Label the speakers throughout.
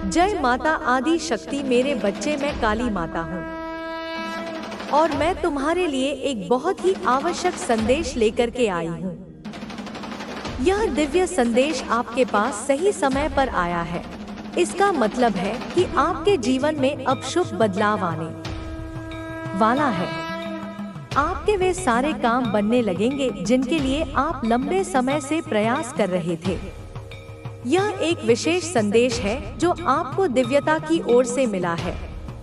Speaker 1: जय माता आदि शक्ति। मेरे बच्चे, मैं काली माता हूँ और मैं तुम्हारे लिए एक बहुत ही आवश्यक संदेश लेकर के आई हूँ। यह दिव्य संदेश आपके पास सही समय पर आया है। इसका मतलब है कि आपके जीवन में अब शुभ बदलाव आने वाला है। आपके वे सारे काम बनने लगेंगे जिनके लिए आप लंबे समय से प्रयास कर रहे थे। यह एक विशेष संदेश है जो आपको दिव्यता की ओर से मिला है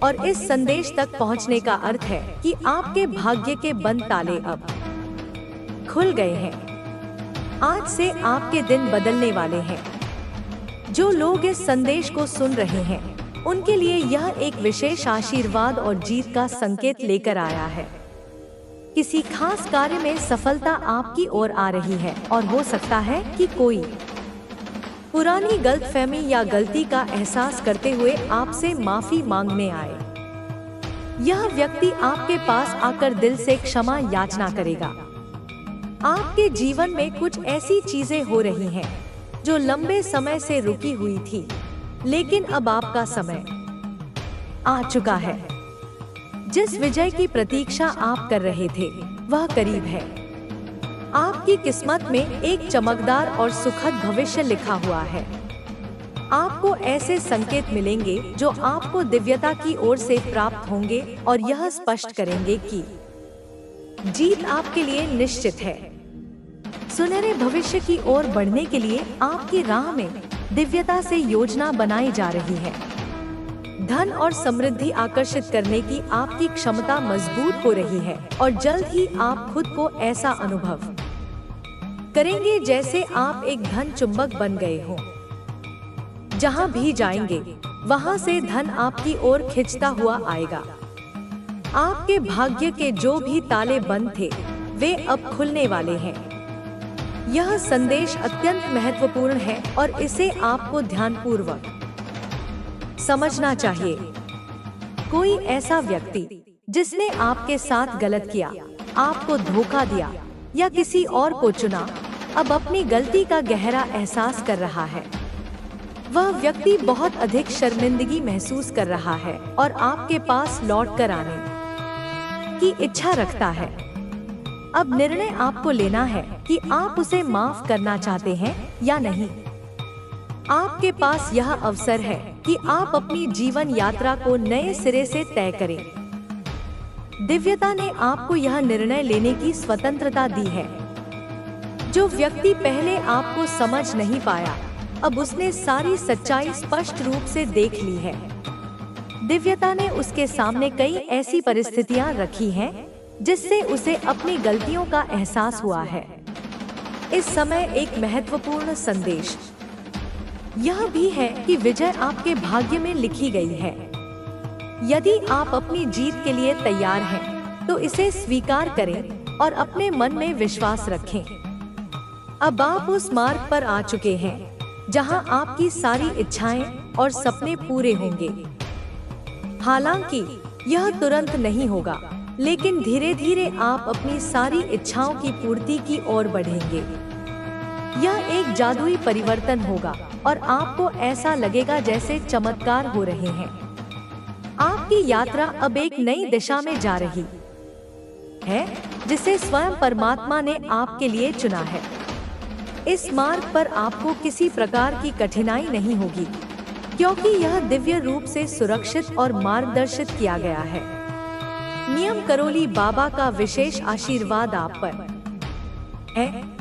Speaker 1: और इस संदेश तक पहुंचने का अर्थ है कि आपके भाग्य के बंद ताले अब खुल गए हैं। आज से आपके दिन बदलने वाले हैं। जो लोग इस संदेश को सुन रहे हैं उनके लिए यह एक विशेष आशीर्वाद और जीत का संकेत लेकर आया है। किसी खास कार्य में सफलता आपकी ओर आ रही है और हो सकता है कि कोई पुरानी गलतफहमी या गलती का एहसास करते हुए आपसे माफी मांगने आए। यह व्यक्ति आपके पास आकर दिल से क्षमा याचना करेगा। आपके जीवन में कुछ ऐसी चीजें हो रही हैं जो लंबे समय से रुकी हुई थी, लेकिन अब आपका समय आ चुका है। जिस विजय की प्रतीक्षा आप कर रहे थे वह करीब है। आपकी किस्मत में एक चमकदार और सुखद भविष्य लिखा हुआ है। आपको ऐसे संकेत मिलेंगे जो आपको दिव्यता की ओर से प्राप्त होंगे और यह स्पष्ट करेंगे कि जीत आपके लिए निश्चित है। सुनहरे भविष्य की ओर बढ़ने के लिए आपकी राह में दिव्यता से योजना बनाई जा रही है। धन और समृद्धि आकर्षित करने की आपकी क्षमता मजबूत हो रही है और जल्द ही आप खुद को ऐसा अनुभव करेंगे जैसे आप एक धन चुंबक बन गए हो। जहां भी जाएंगे वहां से धन आपकी ओर खिंचता हुआ आएगा। आपके भाग्य के जो भी ताले बंद थे वे अब खुलने वाले हैं। यह संदेश अत्यंत महत्वपूर्ण है और इसे आपको ध्यानपूर्वक समझना चाहिए। कोई ऐसा व्यक्ति जिसने आपके साथ गलत किया, आपको धोखा दिया या किसी और को चुना, अब अपनी गलती का गहरा एहसास कर रहा है। वह व्यक्ति बहुत अधिक शर्मिंदगी महसूस कर रहा है और आपके पास लौट कर आने की इच्छा रखता है। अब निर्णय आपको लेना है कि आप उसे माफ करना चाहते हैं या नहीं। आपके पास यह अवसर है कि आप अपनी जीवन यात्रा को नए सिरे से तय करें। दिव्यता ने आपको यह निर्णय लेने की स्वतंत्रता दी है। जो व्यक्ति पहले आपको समझ नहीं पाया, अब उसने सारी सच्चाई स्पष्ट रूप से देख ली है। दिव्यता ने उसके सामने कई ऐसी परिस्थितियां रखी हैं जिससे उसे अपनी गलतियों का एहसास हुआ है। इस समय एक महत्वपूर्ण संदेश यह भी है कि विजय आपके भाग्य में लिखी गई है। यदि आप अपनी जीत के लिए तैयार हैं, तो इसे स्वीकार करें और अपने मन में विश्वास रखें। अब आप उस मार्ग पर आ चुके हैं जहां आपकी सारी इच्छाएं और सपने पूरे होंगे। हालांकि यह तुरंत नहीं होगा, लेकिन धीरे धीरे आप अपनी सारी इच्छाओं की पूर्ति की ओर बढ़ेंगे। यह एक जादुई परिवर्तन होगा और आपको ऐसा लगेगा जैसे चमत्कार हो रहे हैं। आपकी यात्रा अब एक नई दिशा में जा रही है जिसे स्वयं परमात्मा ने आपके लिए चुना है। इस मार्ग पर आपको किसी प्रकार की कठिनाई नहीं होगी, क्योंकि यह दिव्य रूप से सुरक्षित और मार्गदर्शित किया गया है। नियम करोली बाबा का विशेष आशीर्वाद आप पर है।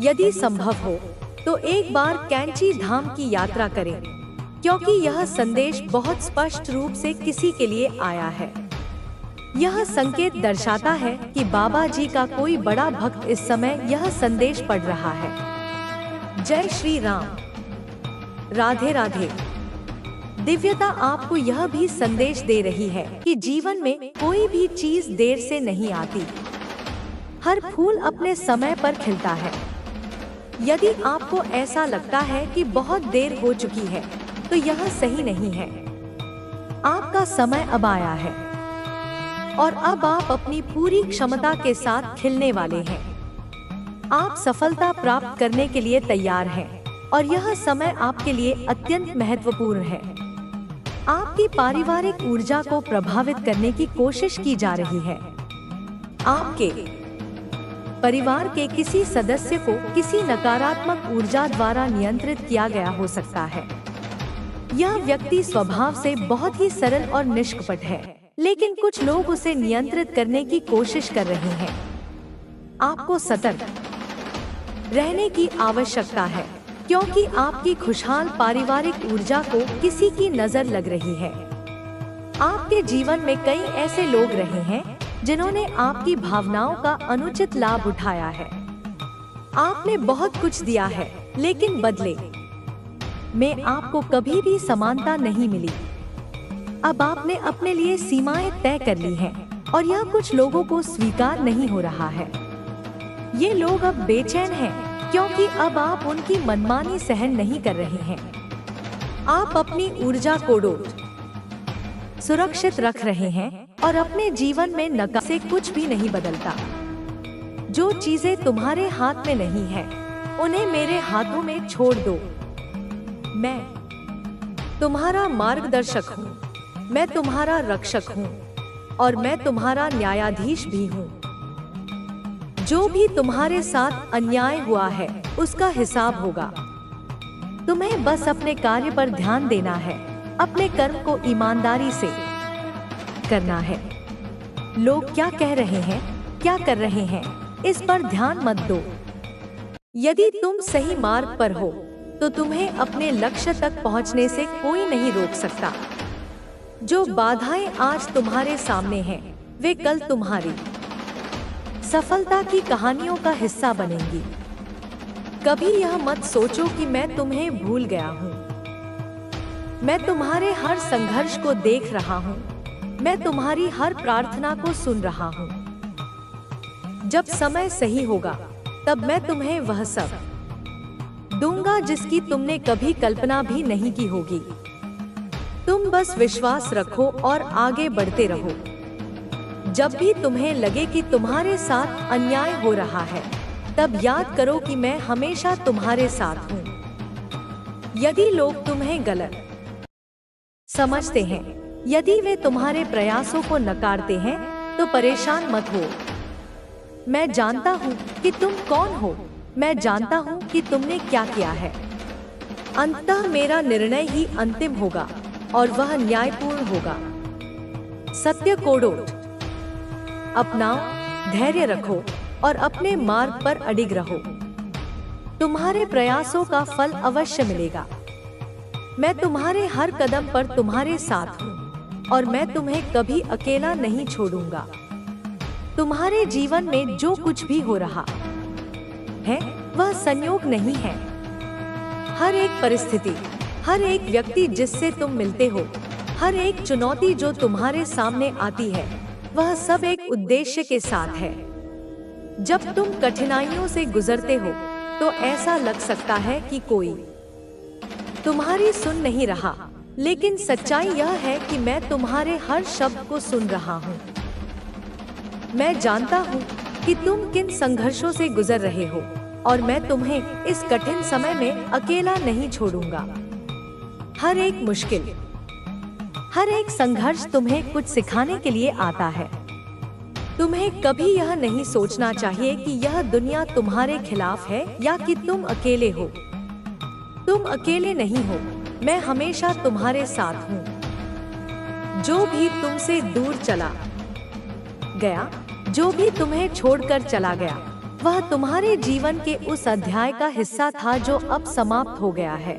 Speaker 1: यदि संभव हो तो एक बार कैंची धाम की यात्रा करें, क्योंकि यह संदेश बहुत स्पष्ट रूप से किसी के लिए आया है। यह संकेत दर्शाता है कि बाबा जी का कोई बड़ा भक्त इस समय यह संदेश पढ़ रहा है। जय श्री राम। राधे राधे। दिव्यता आपको यह भी संदेश दे रही है कि जीवन में कोई भी चीज देर से नहीं आती। हर फूल अपने समय पर खिलता है। यदि आपको ऐसा लगता है कि बहुत देर हो चुकी है, तो यह सही नहीं है। आपका समय अब आया है और अब आप अपनी पूरी क्षमता के साथ खिलने वाले हैं। आप सफलता प्राप्त करने के लिए तैयार हैं और यह समय आपके लिए अत्यंत महत्वपूर्ण है। आपकी पारिवारिक ऊर्जा को प्रभावित करने की कोशिश की जा रही है। आपके परिवार के किसी सदस्य को किसी नकारात्मक ऊर्जा द्वारा नियंत्रित किया गया हो सकता है। यह व्यक्ति स्वभाव से बहुत ही सरल और निष्कपट है, लेकिन कुछ लोग उसे नियंत्रित करने की कोशिश कर रहे हैं। आपको सतर्क रहने की आवश्यकता है, क्योंकि आपकी खुशहाल पारिवारिक ऊर्जा को किसी की नजर लग रही है। आपके जीवन में कई ऐसे लोग रहे हैं जिन्होंने आपकी भावनाओं का अनुचित लाभ उठाया है। आपने बहुत कुछ दिया है, लेकिन बदले में आपको कभी भी समानता नहीं मिली। अब आपने अपने लिए सीमाएं तय कर ली हैं, और यह कुछ लोगों को स्वीकार नहीं हो रहा है। ये लोग अब बेचैन हैं, क्योंकि अब आप उनकी मनमानी सहन नहीं कर रहे हैं। आप अपनी ऊर्जा को सुरक्षित रख रहे हैं और अपने जीवन में नकार से कुछ भी नहीं बदलता। जो चीजें तुम्हारे हाथ में नहीं है, उन्हें मेरे हाथों में छोड़ दो। मैं तुम्हारा मार्गदर्शक हूँ, मैं तुम्हारा रक्षक हूँ, और मैं तुम्हारा न्यायाधीश भी हूँ। जो भी तुम्हारे साथ अन्याय हुआ है, उसका हिसाब होगा। तुम्हें बस अपने कार्य पर ध्यान देना है, अपने कर्म को ईमानदारी से करना है। लोग क्या कह रहे हैं, क्या कर रहे हैं, इस पर ध्यान मत दो। यदि तुम सही मार्ग पर हो, तो तुम्हें अपने लक्ष्य तक पहुंचने से कोई नहीं रोक सकता। जो बाधाएं आज तुम्हारे सामने हैं, वे कल तुम्हारी सफलता की कहानियों का हिस्सा बनेंगी। कभी यह मत सोचो कि मैं तुम्हें भूल गया हूँ। मैं तुम्हारे हर संघर्ष को देख रहा हूँ, मैं तुम्हारी हर प्रार्थना को सुन रहा हूँ। जब समय सही होगा, तब मैं तुम्हें वह सब दूंगा जिसकी तुमने कभी कल्पना भी नहीं की होगी। तुम बस विश्वास रखो और आगे बढ़ते रहो। जब भी तुम्हें लगे कि तुम्हारे साथ अन्याय हो रहा है, तब याद करो कि मैं हमेशा तुम्हारे साथ हूँ। यदि लोग तुम्हें गलत समझते हैं, यदि वे तुम्हारे प्रयासों को नकारते हैं, तो परेशान मत हो। मैं जानता हूँ कि तुम कौन हो, मैं जानता हूँ कि तुमने क्या किया है। अंततः मेरा निर्णय ही अंतिम होगा, और वह न्यायपूर्ण होगा। सत्य को अपनाओ, धैर्य रखो और अपने मार्ग पर अडिग रहो। तुम्हारे प्रयासों का फल अवश्य मिलेगा। मैं तुम्हारे हर कदम पर तुम्हारे साथ हूँ, और मैं तुम्हें कभी अकेला नहीं छोड़ूंगा। तुम्हारे जीवन में जो कुछ भी हो रहा है, वह संयोग नहीं है। हर एक परिस्थिति, हर एक व्यक्ति जिससे तुम मिलते हो, हर एक चुनौती जो तुम्हारे सामने आती है, वह सब एक उद्देश्य के साथ है। जब तुम कठिनाइयों से गुजरते हो, तो ऐसा लग सकता है कि कोई तुम्हारी सुन नहीं रहा, लेकिन सच्चाई यह है कि मैं तुम्हारे हर शब्द को सुन रहा हूँ। मैं जानता हूँ कि तुम किन संघर्षों से गुजर रहे हो, और मैं तुम्हें इस कठिन समय में अकेला नहीं छोड़ूंगा। हर एक मुश्किल, हर एक संघर्ष तुम्हें कुछ सिखाने के लिए आता है। तुम्हें कभी यह नहीं सोचना चाहिए कि यह दुनिया तुम्हारे खिलाफ है या कि तुम अकेले हो। तुम अकेले नहीं हो, मैं हमेशा तुम्हारे साथ हूँ। जो भी तुमसे दूर चला गया, जो भी तुम्हें छोड़कर चला गया, वह तुम्हारे जीवन के उस अध्याय का हिस्सा था जो अब समाप्त हो गया है।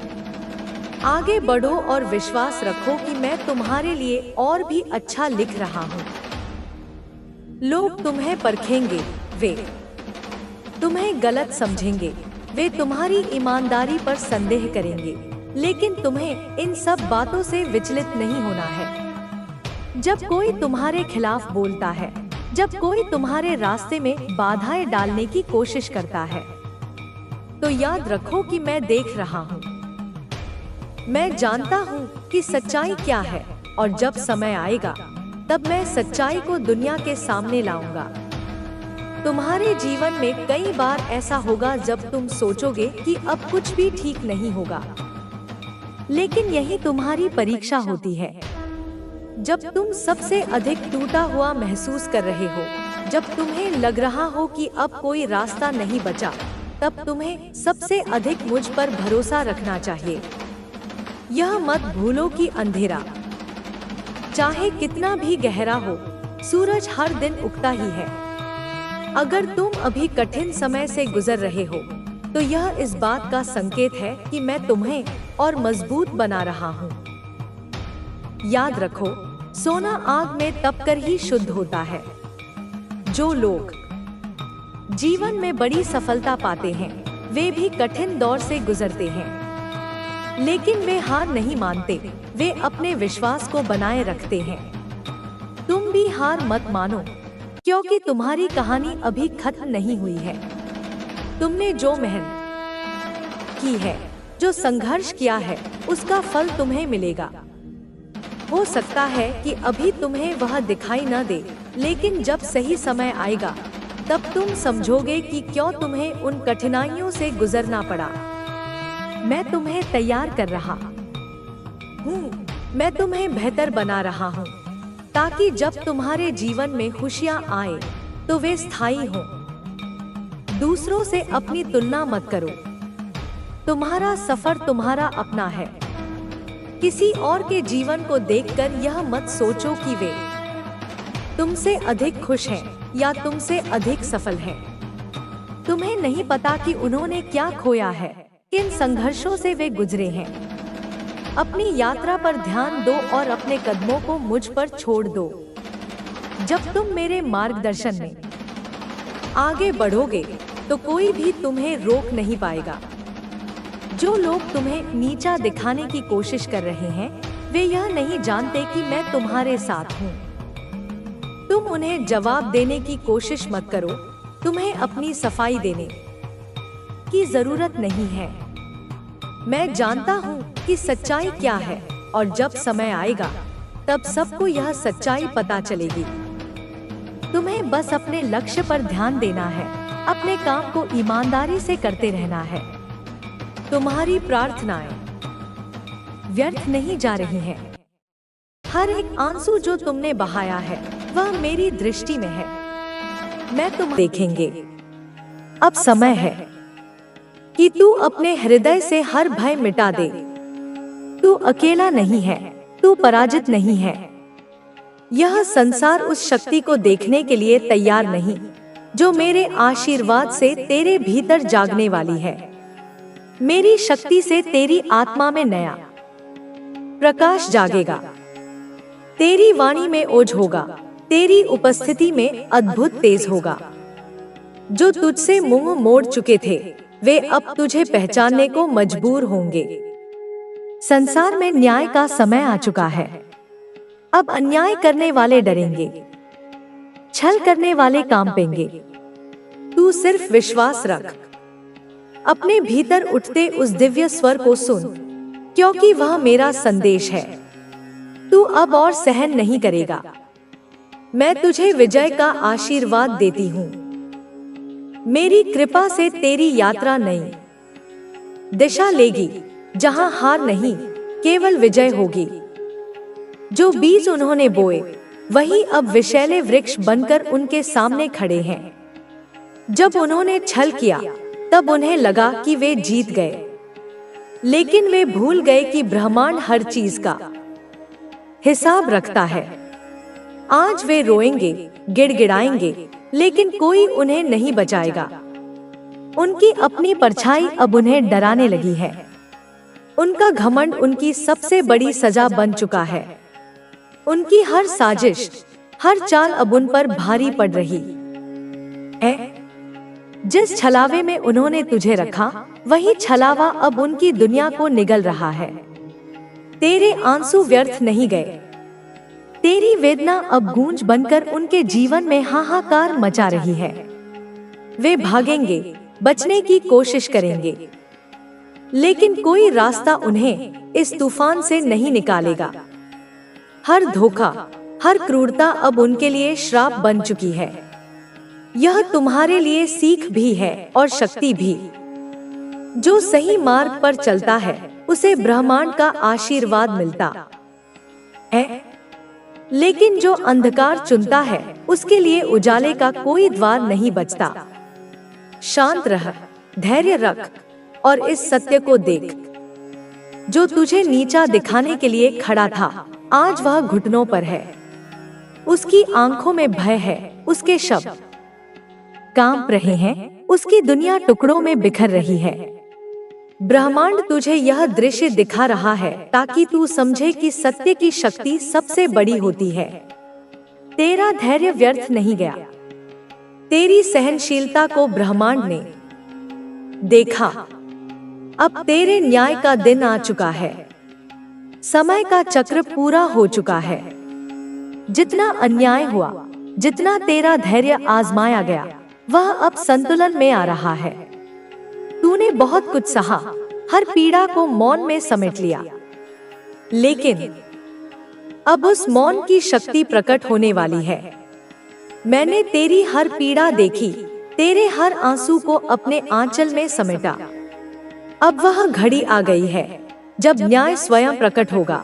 Speaker 1: आगे बढ़ो और विश्वास रखो कि मैं तुम्हारे लिए और भी अच्छा लिख रहा हूँ। लोग तुम्हें परखेंगे, वे तुम्हें गलत समझेंगे, वे तुम्हारी ईमानदारी पर संदेह करेंगे, लेकिन तुम्हें इन सब बातों से विचलित नहीं होना है। जब कोई तुम्हारे खिलाफ बोलता है, जब कोई तुम्हारे रास्ते में बाधाएं डालने की कोशिश करता है, तो याद रखो कि मैं देख रहा हूँ। मैं जानता हूँ कि सच्चाई क्या है, और जब समय आएगा, तब मैं सच्चाई को दुनिया के सामने लाऊंगा। तुम्हारे जीवन में कई बार ऐसा होगा जब तुम सोचोगे कि अब कुछ भी ठीक नहीं होगा, लेकिन यही तुम्हारी परीक्षा होती है। जब तुम सबसे अधिक टूटा हुआ महसूस कर रहे हो, जब तुम्हें लग रहा हो कि अब कोई रास्ता नहीं बचा, तब तुम्हें सबसे अधिक मुझ पर भरोसा रखना चाहिए। यह मत भूलो कि अंधेरा चाहे कितना भी गहरा हो, सूरज हर दिन उगता ही है। अगर तुम अभी कठिन समय से गुजर रहे हो, तो यह इस बात का संकेत है कि मैं तुम्हें और मजबूत बना रहा हूँ। याद रखो, सोना आग में तपकर ही शुद्ध होता है। जो लोग जीवन में बड़ी सफलता पाते हैं, वे भी कठिन दौर से गुजरते हैं, लेकिन वे हार नहीं मानते, वे अपने विश्वास को बनाए रखते हैं। तुम भी हार मत मानो, क्योंकि तुम्हारी कहानी अभी खत्म नहीं हुई है। तुमने जो मेहनत की है, जो संघर्ष किया है, उसका फल तुम्हें मिलेगा। हो सकता है कि अभी तुम्हें वह दिखाई न दे, लेकिन जब सही समय आएगा, तब तुम समझोगे कि क्यों तुम्हें उन कठिनाइयों से गुजरना पड़ा। मैं तुम्हें तैयार कर रहा हूँ, मैं तुम्हें बेहतर बना रहा हूँ, ताकि जब तुम्हारे जीवन में खुशियाँ आए, तो वे स्थायी हों। दूसरों से अपनी तुलना मत करो। तुम्हारा सफर तुम्हारा अपना है। किसी और के जीवन को देखकर यह मत सोचो कि वे तुमसे अधिक खुश हैं या तुमसे अधिक सफल हैं। तुम्हें नहीं पता कि उन्होंने क्या खोया है, किन संघर्षों से वे गुजरे हैं। अपनी यात्रा पर ध्यान दो और अपने कदमों को मुझ पर छोड़ दो। जब तुम मेरे मार्गदर्शन में आगे बढ़ोगे, तो कोई भी तुम्हें रोक नहीं पाएगा। जो लोग तुम्हें नीचा दिखाने की कोशिश कर रहे हैं, वे यह नहीं जानते कि मैं तुम्हारे साथ हूँ। तुम उन्हें जवाब देने की कोशिश मत करो। तुम्हें अपनी सफाई देने की जरूरत नहीं है। मैं जानता हूँ कि सच्चाई क्या है, और जब समय आएगा, तब सबको यह सच्चाई पता चलेगी। तुम्हें बस अपने लक्ष्य पर ध्यान देना है, अपने काम को ईमानदारी से करते रहना है। तुम्हारी प्रार्थनाएं व्यर्थ नहीं जा रही हैं। हर एक आंसू जो तुमने बहाया है, वह मेरी दृष्टि में है। मैं तुम्हें देखेंगे। अब समय है कि तू अपने हृदय से हर भय मिटा दे। तू अकेला नहीं है, तू पराजित नहीं है। यह संसार उस शक्ति को देखने के लिए तैयार नहीं, जो मेरे आशीर्वाद से तेरे भीतर जागने वाली है। मेरी शक्ति से तेरी आत्मा में नया प्रकाश जागेगा। तेरी वाणी में ओज होगा, तेरी उपस्थिति में अद्भुत तेज होगा। जो तुझसे मुंह मोड़ चुके थे, वे अब तुझे पहचानने को मजबूर होंगे। संसार में न्याय का समय आ चुका है। अब अन्याय करने वाले डरेंगे, छल करने वाले कांपेंगे। तू सिर्फ विश्वास रख। अपने भीतर उठते उस दिव्य स्वर को सुन, क्योंकि वह मेरा संदेश है। तू अब और सहन नहीं करेगा। मैं तुझे विजय का आशीर्वाद देती हूँ। मेरी कृपा से तेरी यात्रा नई दिशा लेगी, जहाँ हार नहीं, केवल विजय होगी। जो बीज उन्होंने बोए, वही अब विषैले वृक्ष बनकर उनके सामने खड़े हैं। जब उन्होंने छल किया, तब उन्हें लगा कि वे जीत गए, लेकिन वे भूल गए कि ब्रह्मांड हर चीज का हिसाब रखता है। आज वे रोएंगे, गिड़गिड़ाएंगे, लेकिन कोई उन्हें नहीं बचाएगा। उनकी अपनी परछाई अब उन्हें डराने लगी है। उनका घमंड उनकी सबसे बड़ी सजा बन चुका है। उनकी हर साजिश, हर चाल अब उन पर भारी पड़ रही है। जिस छलावे में उन्होंने तुझे रखा, वही छलावा अब उनकी दुनिया को निगल रहा है। तेरे आंसू व्यर्थ नहीं गए। तेरी वेदना अब गूंज बनकर उनके जीवन में हाहाकार मचा रही है। वे भागेंगे, बचने की कोशिश करेंगे, लेकिन कोई रास्ता उन्हें इस तूफान से नहीं निकालेगा। हर धोखा, हर क्रूरता अब उनके लिए श्राप बन चुकी है। यह तुम्हारे लिए सीख भी है और शक्ति भी। जो सही मार्ग पर चलता है उसे ब्रह्मांड का आशीर्वाद मिलता है, लेकिन जो अंधकार चुनता है उसके लिए उजाले का कोई द्वार नहीं बचता। शांत रह, धैर्य रख और इस सत्य को देख। जो तुझे नीचा दिखाने के लिए खड़ा था आज वह घुटनों पर है। उसकी आंखों में भय है, उसके शब्द कांप रहे हैं, उसकी दुनिया टुकड़ों में बिखर रही है। ब्रह्मांड तुझे यह दृश्य दिखा रहा है ताकि तू समझे कि सत्य की शक्ति सबसे बड़ी होती है। तेरा धैर्य व्यर्थ नहीं गया। तेरी सहनशीलता को ब्रह्मांड ने देखा। अब तेरे न्याय का दिन आ चुका है। समय का चक्र पूरा हो चुका है। जितना अन्याय हुआ, जितना तेरा धैर्य आजमाया गया, वह अब संतुलन में आ रहा है। तूने बहुत कुछ सहा, हर पीड़ा को मौन में समेट लिया, लेकिन अब उस मौन की शक्ति प्रकट होने वाली है। मैंने तेरी हर पीड़ा देखी, तेरे हर आंसू को अपने आंचल में समेटा। अब वह घड़ी आ गई है जब न्याय स्वयं प्रकट होगा।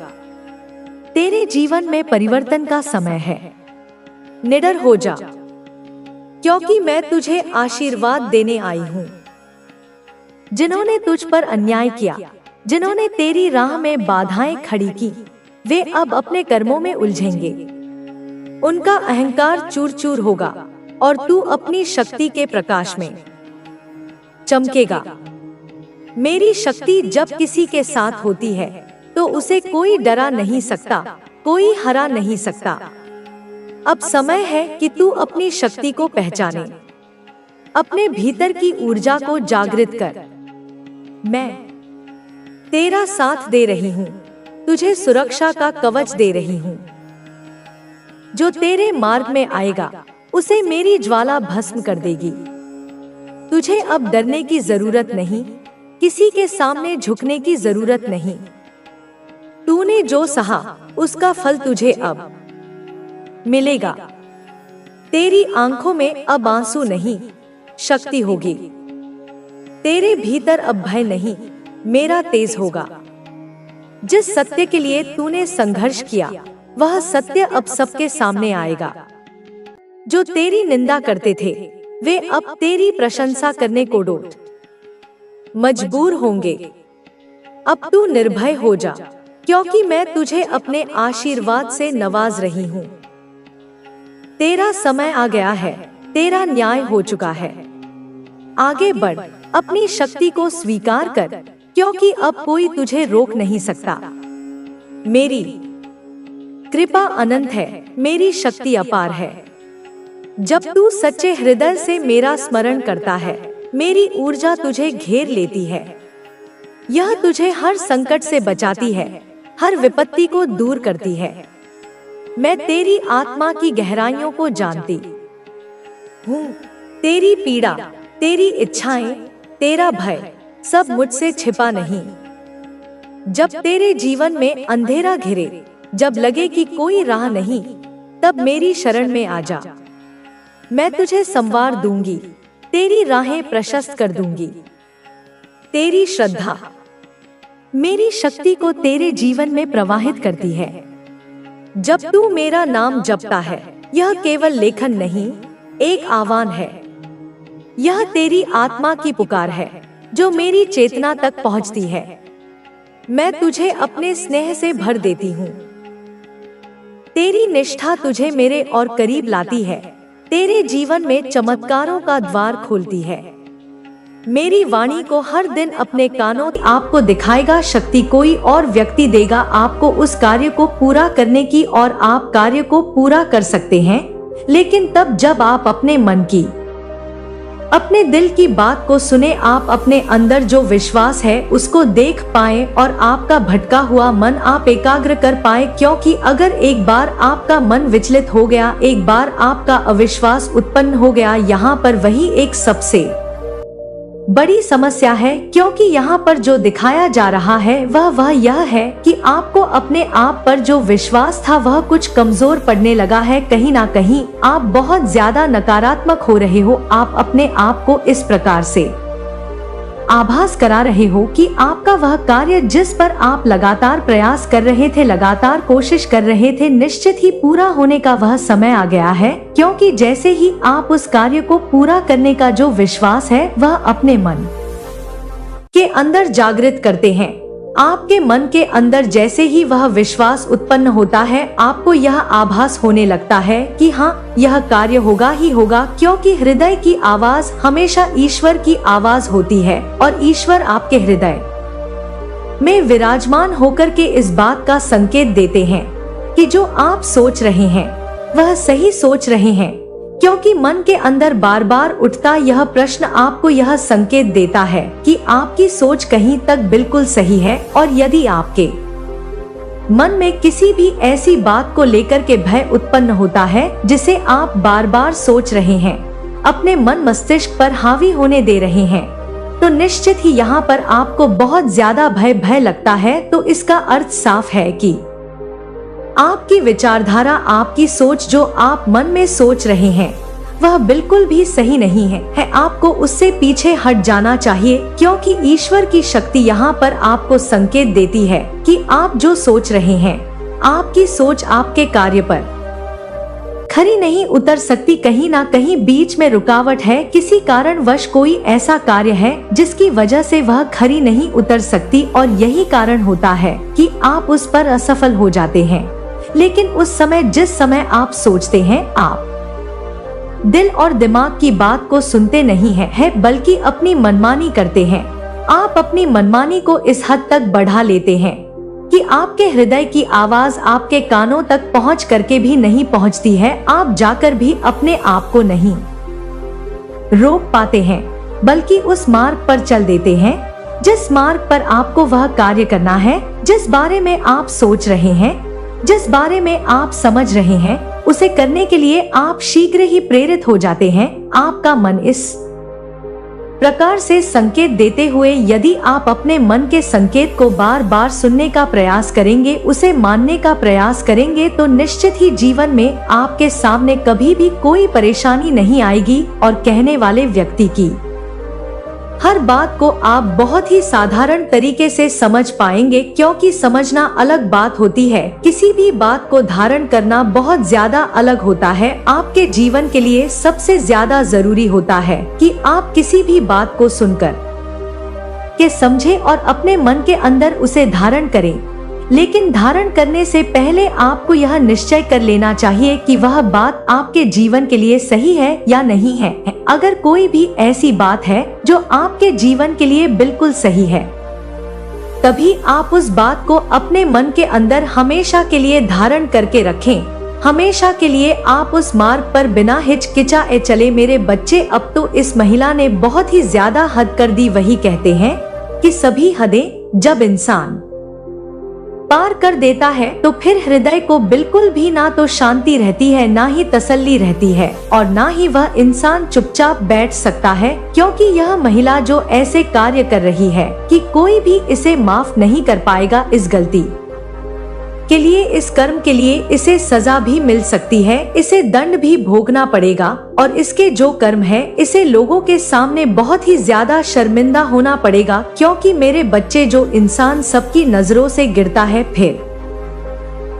Speaker 1: तेरे जीवन में परिवर्तन का समय है। निडर हो जा, क्योंकि मैं तुझे आशीर्वाद देने आई हूँ। जिन्होंने तुझ पर अन्याय किया, जिन्होंने तेरी राह में बाधाएं खड़ी की, वे अब अपने कर्मों में उलझेंगे। उनका अहंकार चूर चूर होगा और तू अपनी शक्ति के प्रकाश में चमकेगा। मेरी शक्ति जब किसी के साथ होती है तो उसे कोई डरा नहीं सकता, कोई हरा नहीं सकता। अब समय है कि तू अपनी शक्ति को पहचाने, अपने भीतर की ऊर्जा को जागृत कर। मैं तेरा साथ दे रही हूँ, तुझे सुरक्षा का कवच दे रही हूँ। जो तेरे मार्ग में आएगा उसे मेरी ज्वाला भस्म कर देगी। तुझे अब डरने की जरूरत नहीं, किसी के सामने झुकने की जरूरत नहीं। तूने जो सहा उसका फल तुझे अब मिलेगा। तेरी आंखों में अब आंसू नहीं, शक्ति होगी। तेरे भीतर अब भय नहीं, मेरा तेज होगा। जिस सत्य के लिए तूने संघर्ष किया वह सत्य अब सबके सामने आएगा। जो तेरी निंदा करते थे वे अब तेरी प्रशंसा करने को डोट मजबूर होंगे। अब तू निर्भय हो जा, क्योंकि मैं तुझे अपने आशीर्वाद से नवाज रही हूँ। तेरा समय आ गया है, तेरा न्याय हो चुका है। आगे बढ़, अपनी शक्ति को स्वीकार कर, क्योंकि अब कोई तुझे रोक नहीं सकता। मेरी कृपा अनंत है, मेरी शक्ति अपार है। जब तू सच्चे हृदय से मेरा स्मरण करता है, मेरी ऊर्जा तुझे घेर लेती है। यह तुझे हर संकट से बचाती है, हर विपत्ति को दूर करती है। मैं तेरी आत्मा की गहराइयों को जानती हूँ। तेरी पीड़ा, तेरी इच्छाएं, तेरा भय सब मुझसे छिपा नहीं। जब तेरे जीवन में अंधेरा घिरे, जब लगे कि कोई राह नहीं, तब मेरी शरण में आ जा। मैं तुझे संवार दूंगी, तेरी राहें प्रशस्त कर दूंगी। तेरी श्रद्धा मेरी शक्ति को तेरे जीवन में प्रवाहित करती है। जब तू मेरा नाम जपता है, यह केवल लेखन नहीं, एक आह्वान है। यह तेरी आत्मा की पुकार है जो मेरी चेतना तक पहुंचती है। मैं तुझे अपने स्नेह से भर देती हूँ। तेरी निष्ठा तुझे मेरे और करीब लाती है, तेरे जीवन में चमत्कारों का द्वार खोलती है। मेरी वाणी को हर दिन अपने कानों आपको दिखाएगा। शक्ति कोई और व्यक्ति देगा आपको उस कार्य को पूरा करने की, और आप कार्य को पूरा कर सकते हैं, लेकिन तब जब आप अपने मन की, अपने दिल की बात को सुने, आप अपने अंदर जो विश्वास है उसको देख पाएं और आपका भटका हुआ मन आप एकाग्र कर पाए। क्योंकि अगर एक बार आपका मन विचलित हो गया, एक बार आपका अविश्वास उत्पन्न हो गया, यहाँ पर वही एक सबसे बड़ी समस्या है, क्योंकि यहाँ पर जो दिखाया जा रहा है वह यह है कि आपको अपने आप पर जो विश्वास था वह कुछ कमजोर पड़ने लगा है। कहीं ना कहीं आप बहुत ज्यादा नकारात्मक हो रहे हो। आप अपने आप को इस प्रकार से आभास करा रहे हो कि आपका वह कार्य जिस पर आप लगातार प्रयास कर रहे थे, लगातार कोशिश कर रहे थे, निश्चित ही पूरा होने का वह समय आ गया है। क्योंकि जैसे ही आप उस कार्य को पूरा करने का जो विश्वास है वह अपने मन के अंदर जागृत करते हैं, आपके मन के अंदर जैसे ही वह विश्वास उत्पन्न होता है, आपको यह आभास होने लगता है कि हाँ, यह कार्य होगा ही होगा। क्योंकि हृदय की आवाज हमेशा ईश्वर की आवाज होती है और ईश्वर आपके हृदय में विराजमान होकर के इस बात का संकेत देते हैं कि जो आप सोच रहे हैं वह सही सोच रहे हैं। क्योंकि मन के अंदर बार बार उठता यह प्रश्न आपको यह संकेत देता है कि आपकी सोच कहीं तक बिल्कुल सही है। और यदि आपके मन में किसी भी ऐसी बात को लेकर के भय उत्पन्न होता है जिसे आप बार बार सोच रहे हैं, अपने मन मस्तिष्क पर हावी होने दे रहे हैं, तो निश्चित ही यहाँ पर आपको बहुत ज्यादा भय लगता है। तो इसका अर्थ साफ है कि आपकी विचारधारा, आपकी सोच जो आप मन में सोच रहे हैं वह बिल्कुल भी सही नहीं है। आपको उससे पीछे हट जाना चाहिए। क्योंकि ईश्वर की शक्ति यहाँ पर आपको संकेत देती है कि आप जो सोच रहे हैं, आपकी सोच आपके कार्य पर खरी नहीं उतर सकती। कहीं ना कहीं बीच में रुकावट है, किसी कारणवश कोई ऐसा कार्य है जिसकी वजह से वह खरी नहीं उतर सकती और यही कारण होता है कि आप उस पर असफल हो जाते हैं। लेकिन उस समय, जिस समय आप सोचते हैं, आप दिल और दिमाग की बात को सुनते नहीं है, बल्कि अपनी मनमानी करते हैं। आप अपनी मनमानी को इस हद तक बढ़ा लेते हैं कि आपके हृदय की आवाज आपके कानों तक पहुंच करके भी नहीं पहुंचती है। आप जाकर भी अपने आप को नहीं रोक पाते हैं, बल्कि उस मार्ग पर चल देते हैं जिस मार्ग पर आपको वह कार्य करना है, जिस बारे में आप सोच रहे हैं, जिस बारे में आप समझ रहे हैं। उसे करने के लिए आप शीघ्र ही प्रेरित हो जाते हैं। आपका मन इस प्रकार से संकेत देते हुए, यदि आप अपने मन के संकेत को बार बार सुनने का प्रयास करेंगे, उसे मानने का प्रयास करेंगे, तो निश्चित ही जीवन में आपके सामने कभी भी कोई परेशानी नहीं आएगी। और कहने वाले व्यक्ति की हर बात को आप बहुत ही साधारण तरीके से समझ पाएंगे। क्योंकि समझना अलग बात होती है, किसी भी बात को धारण करना बहुत ज्यादा अलग होता है। आपके जीवन के लिए सबसे ज्यादा जरूरी होता है कि आप किसी भी बात को सुनकर के समझें और अपने मन के अंदर उसे धारण करें। लेकिन धारण करने से पहले आपको यह निश्चय कर लेना चाहिए कि वह बात आपके जीवन के लिए सही है या नहीं है। अगर कोई भी ऐसी बात है जो आपके जीवन के लिए बिल्कुल सही है, तभी आप उस बात को अपने मन के अंदर हमेशा के लिए धारण करके रखें। हमेशा के लिए आप उस मार्ग पर बिना हिचकिचाए चले। मेरे बच्चे, अब तो इस महिला ने बहुत ही ज्यादा हद कर दी। वही कहते हैं कि सभी हदें जब इंसान पार कर देता है तो फिर हृदय को बिल्कुल भी ना तो शांति रहती है, ना ही तसल्ली रहती है, और ना ही वह इंसान चुपचाप बैठ सकता है। क्योंकि यह महिला जो ऐसे कार्य कर रही है कि कोई भी इसे माफ नहीं कर पाएगा। इस गलती के लिए, इस कर्म के लिए इसे सजा भी मिल सकती है, इसे दंड भी भोगना पड़ेगा। और इसके जो कर्म है, इसे लोगों के सामने बहुत ही ज्यादा शर्मिंदा होना पड़ेगा। क्योंकि मेरे बच्चे, जो इंसान सबकी नजरों से गिरता है, फिर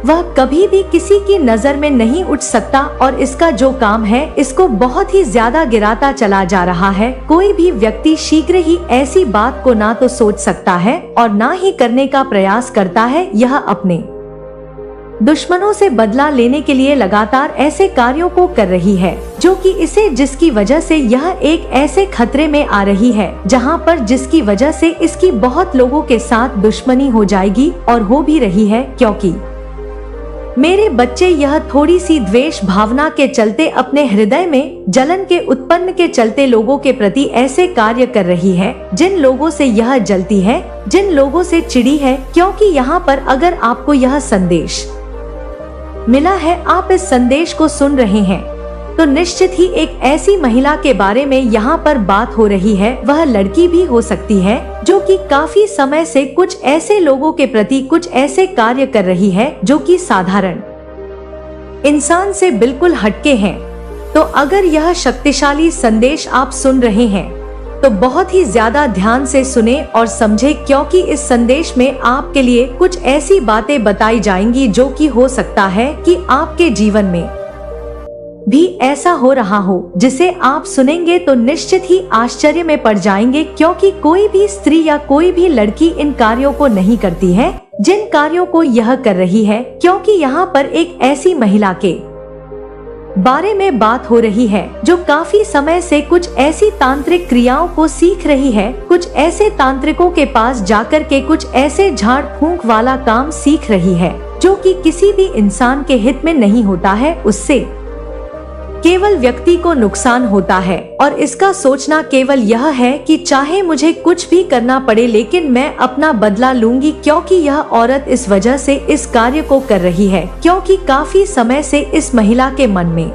Speaker 1: वह कभी भी किसी की नजर में नहीं उठ सकता। और इसका जो काम है, इसको बहुत ही ज्यादा गिराता चला जा रहा है। कोई भी व्यक्ति शीघ्र ही ऐसी बात को ना तो सोच सकता है और ना ही करने का प्रयास करता है। यह अपने दुश्मनों से बदला लेने के लिए लगातार ऐसे कार्यों को कर रही है जो कि इसे, जिसकी वजह से यह एक ऐसे खतरे में आ रही है जहां पर जिसकी वजह से इसकी बहुत लोगों के साथ दुश्मनी हो जाएगी, और हो भी रही है। क्योंकि मेरे बच्चे, यह थोड़ी सी द्वेष भावना के चलते, अपने हृदय में जलन के उत्पन्न के चलते लोगों के प्रति ऐसे कार्य कर रही है जिन लोगों से यह जलती है, जिन लोगों से चिड़ी है। क्योंकि यहाँ पर अगर आपको यह संदेश मिला है, आप इस संदेश को सुन रहे हैं, तो निश्चित ही एक ऐसी महिला के बारे में यहाँ पर बात हो रही है। वह लड़की भी हो सकती है जो कि काफी समय से कुछ ऐसे लोगों के प्रति कुछ ऐसे कार्य कर रही है जो कि साधारण इंसान से बिल्कुल हटके हैं। तो अगर यह शक्तिशाली संदेश आप सुन रहे हैं तो बहुत ही ज्यादा ध्यान से सुने और समझे, क्योंकि इस संदेश में आपके लिए कुछ ऐसी बातें बताई जाएंगी जो कि हो सकता है कि आपके जीवन में भी ऐसा हो रहा हो, जिसे आप सुनेंगे तो निश्चित ही आश्चर्य में पड़ जाएंगे, क्योंकि कोई भी स्त्री या कोई भी लड़की इन कार्यों को नहीं करती है जिन कार्यों को यह कर रही है। क्योंकि यहाँ पर एक ऐसी महिला के बारे में बात हो रही है जो काफी समय से कुछ ऐसी तांत्रिक क्रियाओं को सीख रही है, कुछ ऐसे तांत्रिकों के पास जाकर के कुछ ऐसे झाड़ फूंक वाला काम सीख रही है जो कि किसी भी इंसान के हित में नहीं होता है, उससे केवल व्यक्ति को नुकसान होता है। और इसका सोचना केवल यह है कि चाहे मुझे कुछ भी करना पड़े लेकिन मैं अपना बदला लूंगी, क्योंकि यह औरत इस वजह से इस कार्य को कर रही है क्योंकि काफी समय से इस महिला के मन में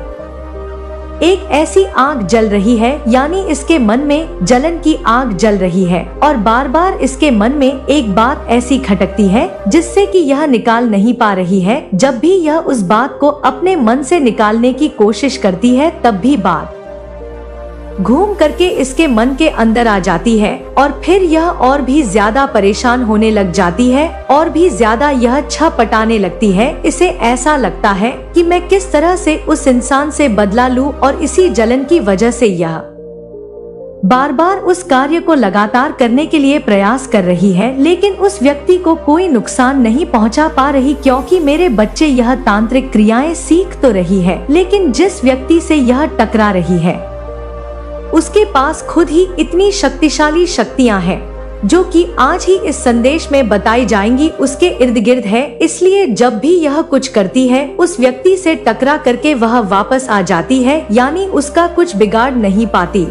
Speaker 1: एक ऐसी आग जल रही है, यानी इसके मन में जलन की आग जल रही है और बार बार इसके मन में एक बात ऐसी खटकती है जिससे कि यह निकाल नहीं पा रही है। जब भी यह उस बात को अपने मन से निकालने की कोशिश करती है तब भी बात घूम करके इसके मन के अंदर आ जाती है और फिर यह और भी ज्यादा परेशान होने लग जाती है और भी ज्यादा यह छटपटाने लगती है। इसे ऐसा लगता है कि मैं किस तरह से उस इंसान से बदला लूं, और इसी जलन की वजह से यह बार बार उस कार्य को लगातार करने के लिए प्रयास कर रही है, लेकिन उस व्यक्ति को कोई नुकसान नहीं पहुंचा पा रही, क्योंकि मेरे बच्चे यह तांत्रिक क्रियाएं सीख तो रही है लेकिन जिस व्यक्ति से यह टकरा रही है उसके पास खुद ही इतनी शक्तिशाली शक्तियां हैं जो कि आज ही इस संदेश में बताई जाएंगी उसके इर्द गिर्द है। इसलिए जब भी यह कुछ करती है उस व्यक्ति से टकरा करके वह वापस आ जाती है, यानी उसका कुछ बिगाड़ नहीं पाती।